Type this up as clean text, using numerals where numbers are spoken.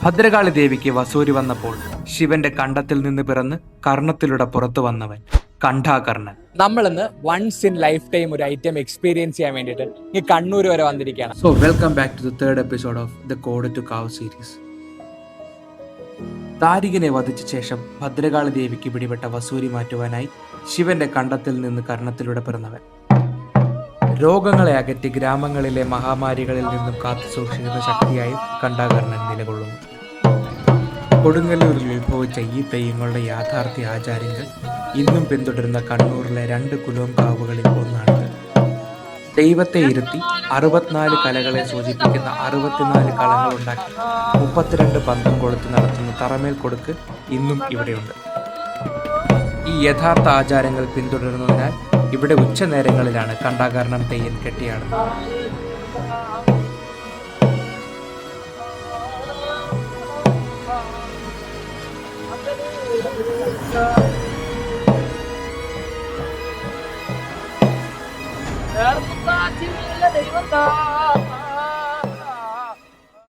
ഭദ്രകാളി ദേവിക്ക് വസൂരി വന്നപ്പോൾ ശിവന്റെ കണ്ടത്തിൽ നിന്ന് പിറന്ന് കർണത്തിലൂടെ പുറത്തു വന്നവൻ കണ്ഠാകർണൻ. നമ്മളിന്ന് വൺസ് ഇൻ ലൈഫ് ടൈം ഒരു ഐറ്റം എക്സ്പീരിയൻസ് ചെയ്യാൻ വേണ്ടിയിട്ട് ഈ കണ്ണൂർ വരെ വന്നിരിക്കുകയാണ്. So welcome back to the third episode of the code to Kavu series. താരികനെ വധിച്ച ശേഷം ഭദ്രകാളി ദേവിക്ക് പിടിപെട്ട വസൂരി മാറ്റുവാനായി ശിവന്റെ കണ്ടത്തിൽ നിന്ന് കർണത്തിലൂടെ പിറന്നവൻ. രോഗങ്ങളെ അകറ്റി ഗ്രാമങ്ങളിലെ മഹാമാരികളിൽ നിന്നും കാത്തു സൂക്ഷിക്കുന്ന ശക്തിയായും കണ്ഠാകർണൻ നിലകൊള്ളുന്നു. കൊടുങ്ങല്ലൂരിൽ ഉത്ഭവിച്ച ഈ തെയ്യങ്ങളുടെ യാഥാർത്ഥ്യ ആചാര്യങ്ങൾ ഇന്നും പിന്തുടരുന്ന കണ്ണൂരിലെ 2 കുലോംകാവുകളിൽ ഒന്നാണിത്. ദൈവത്തെ ഇരുത്തി 64 കലകളെ സൂചിപ്പിക്കുന്ന 64 കളങ്ങൾ ഉണ്ടാക്കി 32 പന്തം കൊളുത്ത് നടത്തുന്ന തറമേൽ കൊടുക്ക് ഇന്നും ഇവിടെയുണ്ട്. ഈ യഥാർത്ഥ ആചാരങ്ങൾ പിന്തുടരുന്നതിനാൽ ഇവിടെ ഉച്ചനേരങ്ങളിലാണ് കണ്ഠാകർണൻ തെയ്യം കെട്ടിയാടുന്നത്.